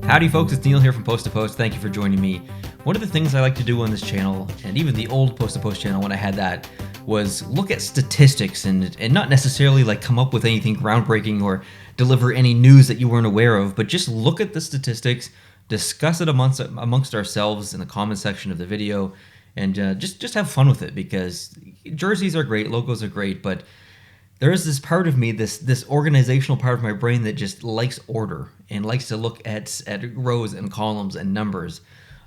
Howdy folks, it's Neil here from Post to Post. Thank you for joining me. One of the things I like to do on this channel, and even the old Post to Post channel when I had that, was look at statistics and not necessarily like come up with anything groundbreaking or deliver any news that you weren't aware of, but just look at the statistics, discuss it amongst ourselves in the comment section of the video, and just have fun with it, because jerseys are great, logos are great, but there is this part of me, this organizational part of my brain that just likes order and likes to look at rows and columns and numbers.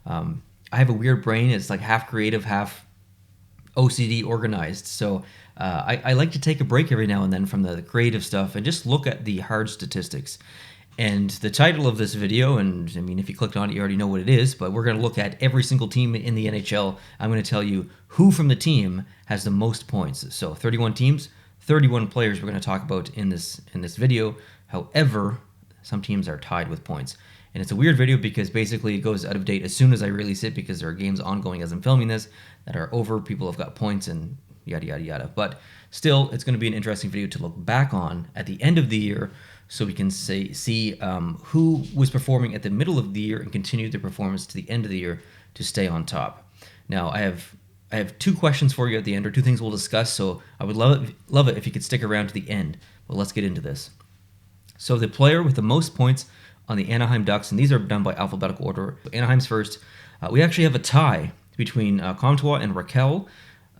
I have a weird brain. It's like half creative, half OCD organized. So I like to take a break every now and then from the creative stuff and just look at the hard statistics. And the title of this video, and I mean, if you clicked on it, you already know what it is, but we're going to look at every single team in the NHL. I'm going to tell you who from the team has the most points. So 31 teams, 31 players we're going to talk about in this video. However, some teams are tied with points. And it's a weird video because basically it goes out of date as soon as I release it, because there are games ongoing as I'm filming this that are over. People have got points and yada, yada, yada. But still, it's going to be an interesting video to look back on at the end of the year, so we can see who was performing at the middle of the year and continue their performance to the end of the year to stay on top. Now, I have two questions for you at the end, or two things we'll discuss, so I would love it if you could stick around to the end. But let's get into this. So the player with the most points on the Anaheim Ducks, and these are done by alphabetical order. Anaheim's first. We actually have a tie between Comtois and Raquel.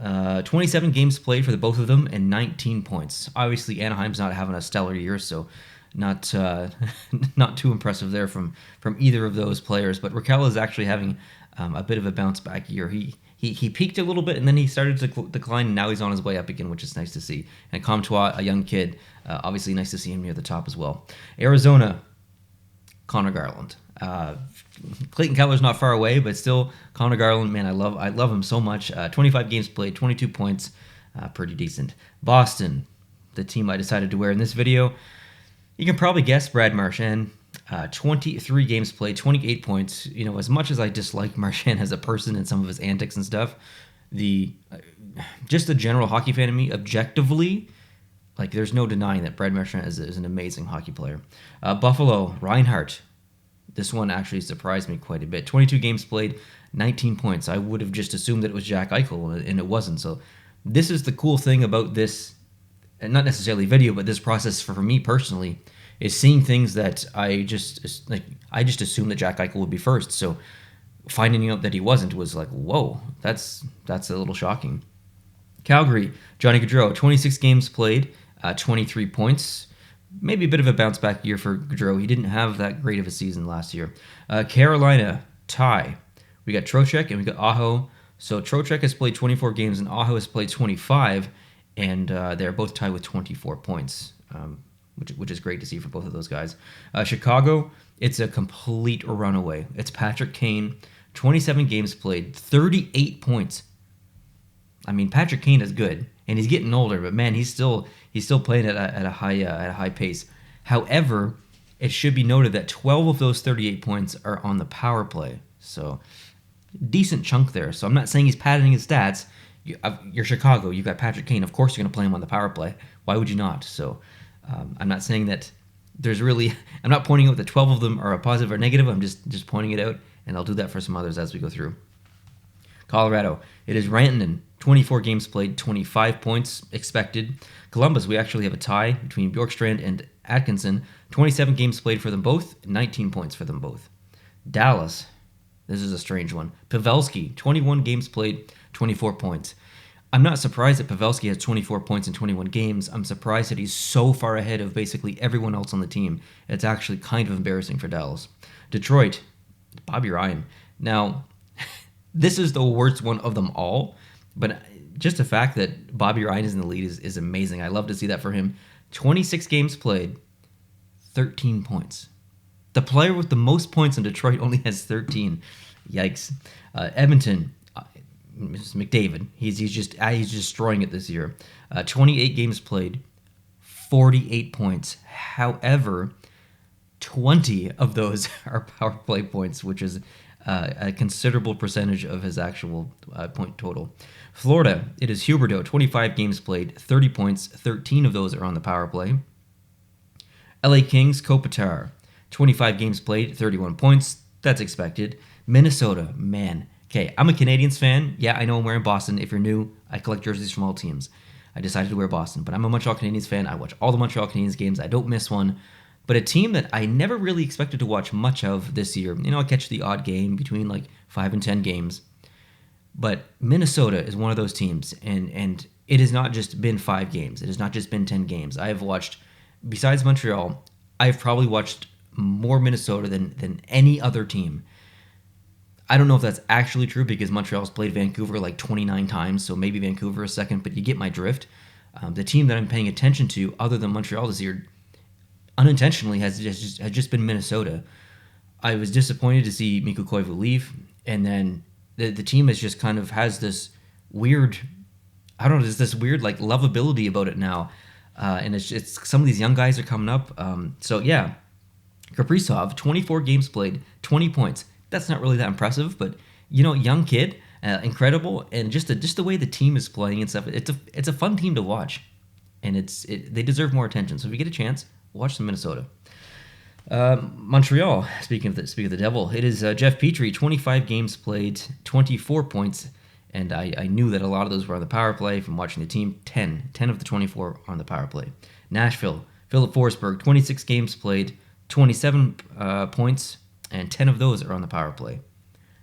27 games played for the both of them and 19 points. Obviously, Anaheim's not having a stellar year, so not too impressive there from either of those players. But Raquel is actually having a bit of a bounce back year. He peaked a little bit, and then he started to decline, and now he's on his way up again, which is nice to see. And Comtois, a young kid, obviously nice to see him near the top as well. Arizona, Connor Garland. Clayton Keller not far away, but still, Connor Garland, man, I love him so much. 25 games played, 22 points, pretty decent. Boston, the team I decided to wear in this video. You can probably guess, Brad Marchand. 23 games played, 28 points. You know, as much as I dislike Marchand as a person and some of his antics and stuff, just the general hockey fan of me, objectively, like, there's no denying that Brad Marchand is an amazing hockey player. Buffalo, Reinhart. This one actually surprised me quite a bit. 22 games played, 19 points. I would have just assumed that it was Jack Eichel, and it wasn't. So this is the cool thing about this, and not necessarily video, but this process for me personally, is seeing things that I just assumed that Jack Eichel would be first. So finding out that he wasn't was like, whoa, that's a little shocking. Calgary, Johnny Gaudreau, 26 games played, 23 points. Maybe a bit of a bounce back year for Gaudreau. He didn't have that great of a season last year. Carolina, tie. We got Trocheck and we got Aho. So Trocheck has played 24 games and Aho has played 25, and they're both tied with 24 points, which is great to see for both of those guys. Chicago, it's a complete runaway. It's Patrick Kane, 27 games played, 38 points. I mean, Patrick Kane is good, and he's getting older, but man, he's still playing at a high pace. However, it should be noted that 12 of those 38 points are on the power play, so decent chunk there. So I'm not saying he's padding his stats. You're Chicago, you've got Patrick Kane. Of course, you're going to play him on the power play. Why would you not? So I'm not saying that I'm not pointing out that 12 of them are a positive or negative. I'm just pointing it out, and I'll do that for some others as we go through. Colorado, it is Rantanen, 24 games played, 25 points expected. Columbus, we actually have a tie between Bjorkstrand and Atkinson, 27 games played for them both, 19 points for them both. Dallas, this is a strange one. Pavelski, 21 games played, 24 points. I'm not surprised that Pavelski has 24 points in 21 games. I'm surprised that he's so far ahead of basically everyone else on the team. It's actually kind of embarrassing for Dallas. Detroit, Bobby Ryan. Now, this is the worst one of them all, but just the fact that Bobby Ryan is in the lead is amazing. I love to see that for him. 26 games played, 13 points. The player with the most points in Detroit only has 13. Yikes. Edmonton, McDavid. He's just destroying it this year. 28 games played, 48 points. However, 20 of those are power play points, which is a considerable percentage of his actual point total. Florida, it is Huberdeau, 25 games played, 30 points, 13 of those are on the power play. LA Kings, Kopitar, 25 games played, 31 points. That's expected. Minnesota, man. Okay, I'm a Canadiens fan. Yeah, I know I'm wearing Boston. If you're new, I collect jerseys from all teams. I decided to wear Boston, but I'm a Montreal Canadiens fan. I watch all the Montreal Canadiens games. I don't miss one. But a team that I never really expected to watch much of this year. I catch the odd game between like 5 and 10 games. But Minnesota is one of those teams, and it has not just been 5 games. It has not just been 10 games. I have watched, besides Montreal, I've probably watched more Minnesota than any other team. I don't know if that's actually true because Montreal's played Vancouver like 29 times, so maybe Vancouver is second, but you get my drift. The team that I'm paying attention to, other than Montreal this year, unintentionally has just been Minnesota. I was disappointed to see Mikko Koivu leave, and then the team has just kind of has this weird, I don't know, there's this weird like lovability about it now, and it's some of these young guys are coming up. So yeah, Kaprizov, 24 games played, 20 points. That's not really that impressive, but young kid, incredible, and just the way the team is playing and stuff. It's a fun team to watch, and they deserve more attention. So if you get a chance, watch some Minnesota. Montreal. Speaking of the devil, it is Jeff Petrie, 25 games played, 24 points, and I knew that a lot of those were on the power play from watching the team. 10 of the 24 on the power play. Nashville, Philip Forsberg, 26 games played, 27 points. And 10 of those are on the power play.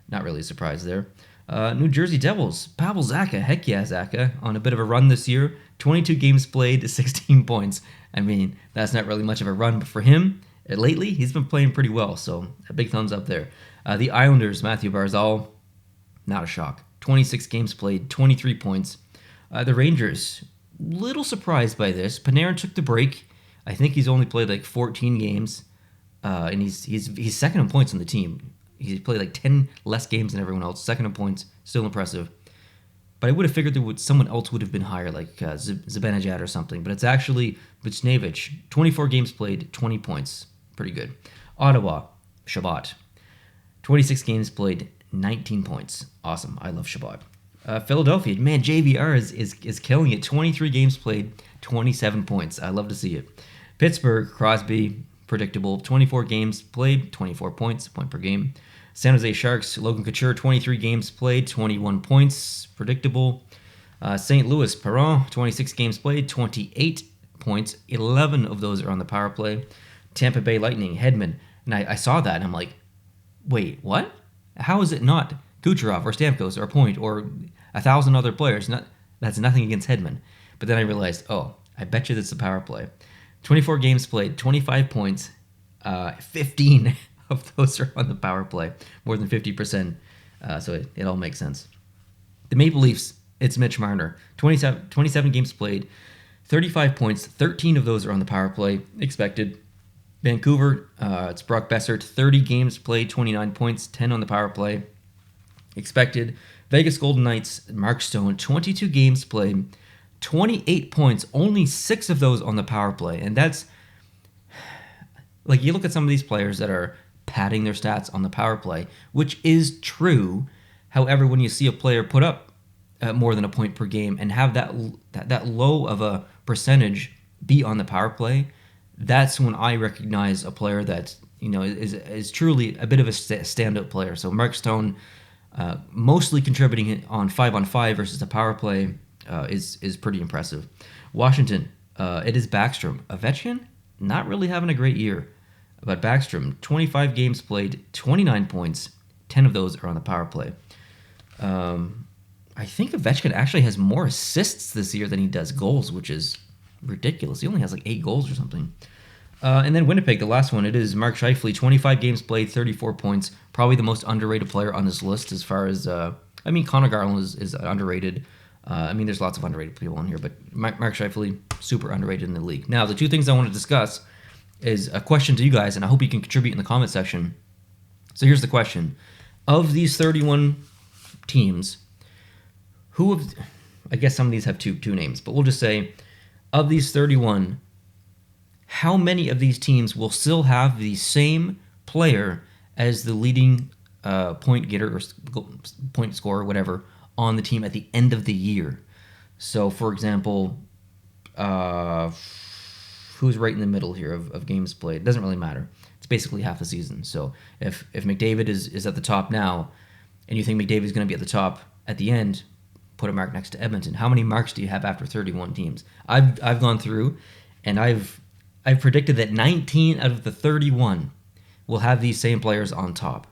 Not really a surprise there. New Jersey Devils, Pavel Zacha. Heck yeah, Zacha. On a bit of a run this year. 22 games played, 16 points. I mean, that's not really much of a run, but for him, lately, he's been playing pretty well. So, a big thumbs up there. The Islanders, Matthew Barzal. Not a shock. 26 games played, 23 points. The Rangers, little surprised by this. Panarin took the break. I think he's only played like 14 games. And he's second in points on the team. He's played like 10 less games than everyone else. Second in points, still impressive. But I would have figured someone else would have been higher, like Zibanejad or something. But it's actually Buchnevich. 24 games played, 20 points. Pretty good. Ottawa, Shabbat. 26 games played, 19 points. Awesome. I love Shabbat. Philadelphia, man, JVR is killing it. 23 games played, 27 points. I love to see it. Pittsburgh, Crosby, predictable. 24 games played, 24 points, a point per game. San Jose Sharks, Logan Couture, 23 games played, 21 points, predictable. St. Louis, Perron, 26 games played, 28 points. 11 of those are on the power play. Tampa Bay Lightning, Hedman. And I saw that, and I'm like, wait, what? How is it not Kucherov or Stamkos or Point or 1,000 other players? That's nothing against Hedman. But then I realized, I bet you that's the power play. 24 games played, 25 points, 15 of those are on the power play, more than 50%. So it all makes sense. The Maple Leafs, it's Mitch Marner, 27 games played, 35 points, 13 of those are on the power play, expected. Vancouver, it's Brock Besser, 30 games played, 29 points, 10 on the power play, expected. Vegas Golden Knights, Mark Stone, 22 games played, 28 points, only 6 of those on the power play. And that's, like, you look at some of these players that are padding their stats on the power play, which is true. However, when you see a player put up more than a point per game and have that low of a percentage be on the power play, that's when I recognize a player that is truly a bit of a standout player. So Mark Stone, mostly contributing on 5-on-5 versus the power play, is pretty impressive. Washington, it is Backstrom. Ovechkin, not really having a great year. But Backstrom, 25 games played, 29 points, 10 of those are on the power play. I think Ovechkin actually has more assists this year than he does goals, which is ridiculous. He only has like 8 goals or something. And then Winnipeg, the last one, it is Mark Scheifele, 25 games played, 34 points. Probably the most underrated player on this list as far as, Connor Garland is underrated. There's lots of underrated people on here, but Mark Scheifele, super underrated in the league. Now, the two things I want to discuss is a question to you guys, and I hope you can contribute in the comment section. So here's the question. Of these 31 teams, I guess some of these have two names, but we'll just say, of these 31, how many of these teams will still have the same player as the leading point getter or point scorer, whatever, on the team at the end of the year? So, for example, who's right in the middle here of games played? It doesn't really matter. it's basically half the season. So if McDavid is at the top now, and you think McDavid is going to be at the top at the end, put a mark next to Edmonton. How many marks do you have after 31 teams? I've gone through, and I've predicted that 19 out of the 31 will have these same players on top.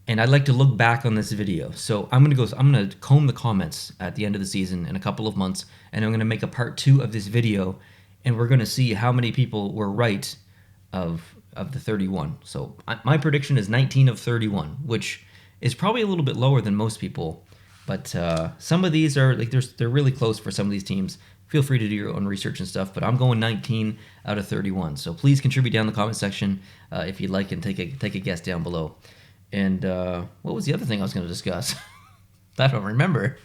And I'd like to look back on this video. So I'm gonna comb the comments at the end of the season in a couple of months, and I'm gonna make a part 2 of this video, and we're gonna see how many people were right of the 31. So my prediction is 19 of 31, which is probably a little bit lower than most people, but some of these are like they're really close for some of these teams. Feel free to do your own research and stuff, but I'm going 19 out of 31. So please contribute down in the comment section if you'd like, and take a guess down below. And what was the other thing I was going to discuss? I don't remember.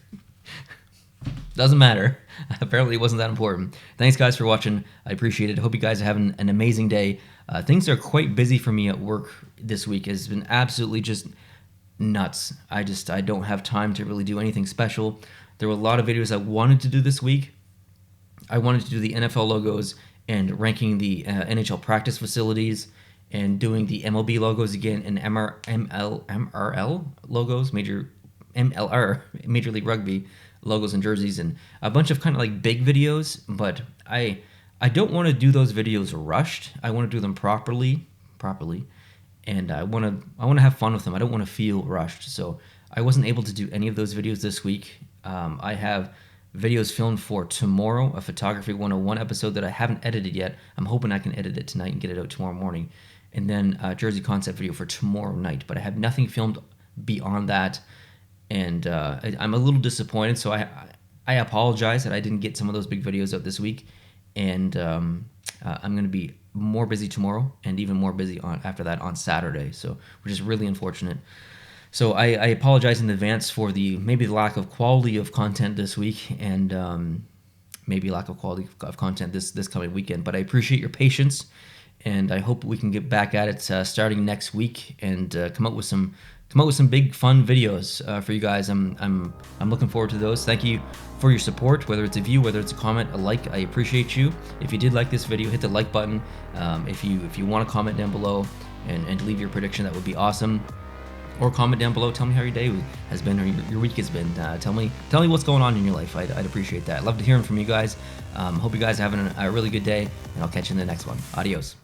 Doesn't matter. Apparently it wasn't that important. Thanks guys for watching. I appreciate it. Hope you guys are having an amazing day. Things are quite busy for me at work this week. It's been absolutely just nuts. I don't have time to really do anything special. There were a lot of videos I wanted to do this week. I wanted to do the NFL logos and ranking the NHL practice facilities, and doing the MLB logos again, and MRL logos, MLR, Major League Rugby logos and jerseys, and a bunch of kind of like big videos. But I don't want to do those videos rushed. I want to do them properly, and I want to have fun with them. I don't want to feel rushed. So I wasn't able to do any of those videos this week. I have videos filmed for tomorrow, a Photography 101 episode that I haven't edited yet. I'm hoping I can edit it tonight and get it out tomorrow morning. And then a jersey concept video for tomorrow night. But I have nothing filmed beyond that. And I'm a little disappointed, so I apologize that I didn't get some of those big videos out this week. And I'm going to be more busy tomorrow, and even more busy after that on Saturday, so which is really unfortunate. So I apologize in advance for maybe the lack of quality of content this week, and maybe lack of quality of content this coming weekend. But I appreciate your patience, and I hope we can get back at it starting next week, and come up with some big fun videos for you guys. I'm looking forward to those. Thank you for your support, whether it's a view, whether it's a comment, a like. I appreciate you. If you did like this video, hit the like button. If you want to comment down below and leave your prediction, that would be awesome. Or comment down below. Tell me how your day has been, or your week has been. Tell me what's going on in your life. I'd appreciate that. I'd love to hear from you guys. Hope you guys are having a really good day, and I'll catch you in the next one. Adios.